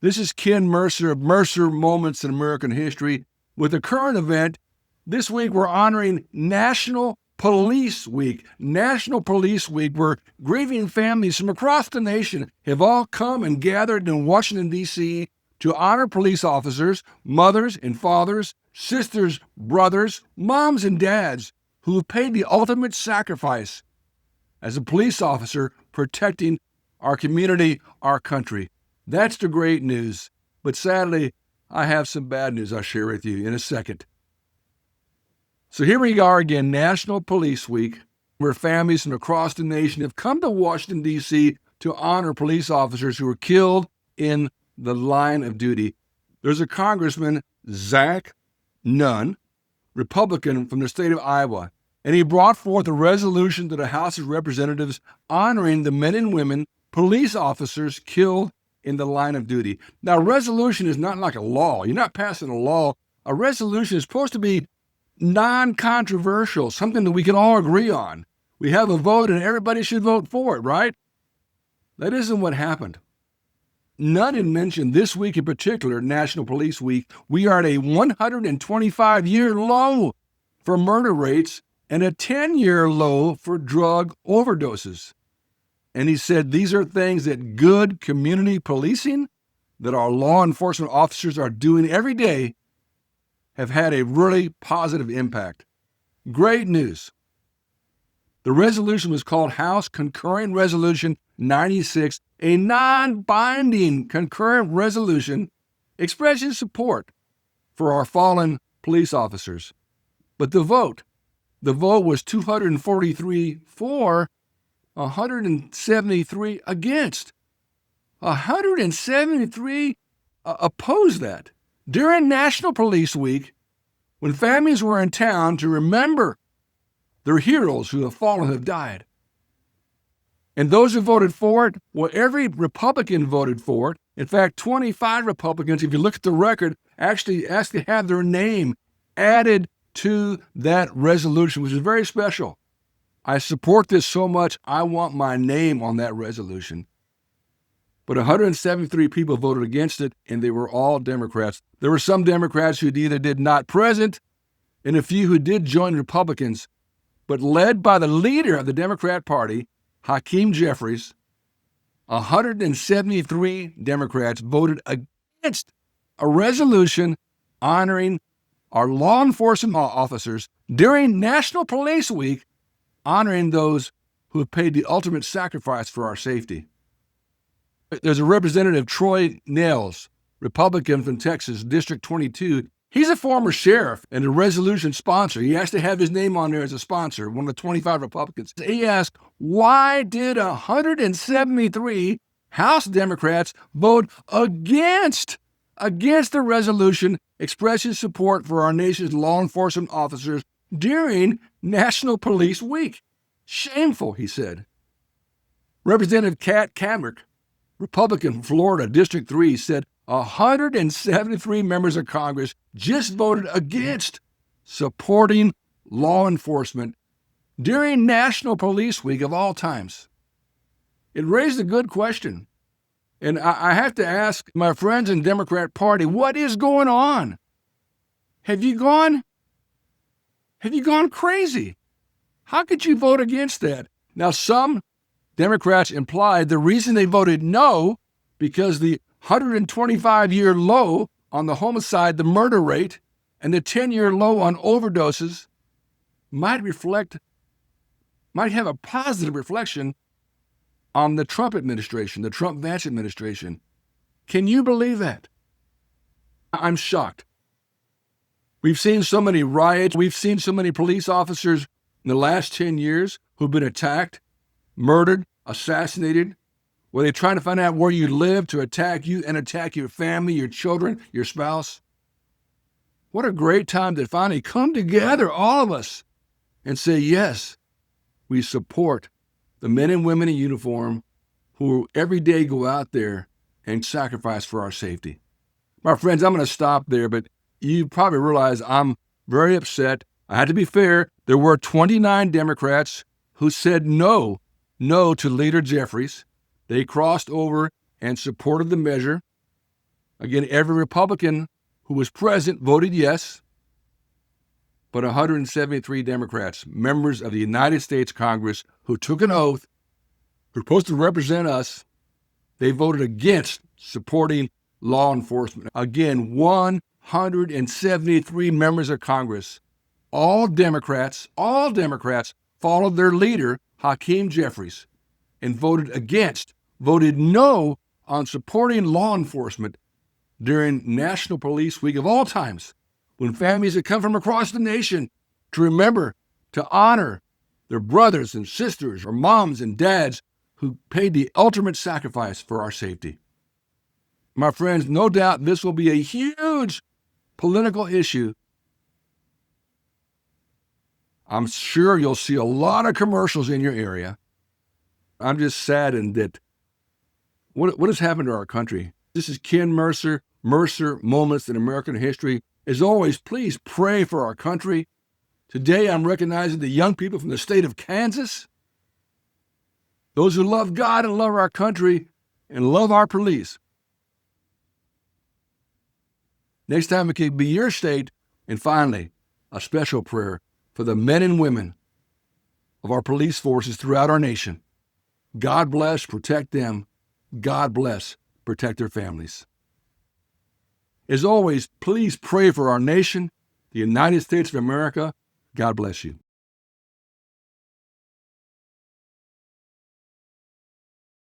This is Ken Mercer of Mercer Moments in American History. With a current event, this week we're honoring National Police Week. National Police Week, where grieving families from across the nation have all come and gathered in Washington, D.C. to honor police officers, mothers and fathers, sisters, brothers, moms and dads who have paid the ultimate sacrifice as a police officer protecting our community, our country. That's the great news. But sadly, I have some bad news I'll share with you in a second. So here we are again, National Police Week, where families from across the nation have come to Washington, D.C. to honor police officers who were killed in the line of duty. There's a Congressman, Zach Nunn, Republican from the state of Iowa, and he brought forth a resolution to the House of Representatives honoring the men and women, police officers killed in the line of duty. Now, a resolution is not like a law. You're not passing a law. A resolution is supposed to be non-controversial, something that we can all agree on. We have a vote and everybody should vote for it, right? That isn't what happened. None had mentioned this week in particular, National Police Week, we are at a 125-year low for murder rates and a 10-year low for drug overdoses. And he said these are things that good community policing that our law enforcement officers are doing every day have had a really positive impact. Great news. The resolution was called House Concurrent Resolution 96, a non-binding concurrent resolution expressing support for our fallen police officers. But the vote was 243 for, 173 against. 173 opposed that. During National Police Week, when families were in town to remember their heroes who have fallen, have died. And those who voted for it, well, every Republican voted for it. In fact, 25 Republicans, if you look at the record, actually asked to have their name added to that resolution, which is very special. I support this so much, I want my name on that resolution. But 173 people voted against it, and they were all Democrats. There were some Democrats who either did not present, and a few who did join Republicans. But led by the leader of the Democrat Party, Hakeem Jeffries, 173 Democrats voted against a resolution honoring our law enforcement officers during National Police Week, honoring those who have paid the ultimate sacrifice for our safety. There's a Representative Troy Nehls, Republican from Texas, District 22. He's a former sheriff and a resolution sponsor. He has to have his name on there as a sponsor, one of the 25 Republicans. He asked, why did 173 House Democrats vote against the resolution expressing support for our nation's law enforcement officers during National Police Week? Shameful, he said. Representative Kat Cammack, Republican from Florida, District 3, said 173 members of Congress just voted against supporting law enforcement during National Police Week of all times. It raised a good question. And I have to ask my friends in the Democrat Party, what is going on? Have you gone crazy? How could you vote against that? Now, some Democrats implied the reason they voted no, because the 125-year low on the homicide, the murder rate, and the 10-year low on overdoses might have a positive reflection on the Trump administration, the Trump-Vance administration. Can you believe that? I'm shocked. We've seen so many riots. We've seen so many police officers in the last 10 years who've been attacked, murdered, assassinated. Were they trying to find out where you live to attack you and attack your family, your children, your spouse? What a great time to finally come together, all of us, and say, yes, we support the men and women in uniform who every day go out there and sacrifice for our safety. My friends, I'm going to stop there, but you probably realize I'm very upset. I had to be fair. There were 29 Democrats who said no to Leader Jeffries. They crossed over and supported the measure. Again, every Republican who was present voted yes, but 173 Democrats, members of the United States Congress who took an oath, who are supposed to represent us, they voted against supporting law enforcement. Again, 173 members of Congress, all Democrats, followed their leader, Hakeem Jeffries, and voted no on supporting law enforcement during National Police Week of all times, when families had come from across the nation to remember, to honor their brothers and sisters or moms and dads who paid the ultimate sacrifice for our safety. My friends, no doubt this will be a huge political issue. I'm sure you'll see a lot of commercials in your area. I'm just saddened that what has happened to our country. This is Ken Mercer, Mercer Moments in American History. As always, please pray for our country. Today, I'm recognizing the young people from the state of Kansas, those who love God and love our country and love our police. Next time, it could be your state. And finally, a special prayer for the men and women of our police forces throughout our nation. God bless, protect them. God bless, protect their families. As always, please pray for our nation, the United States of America. God bless you.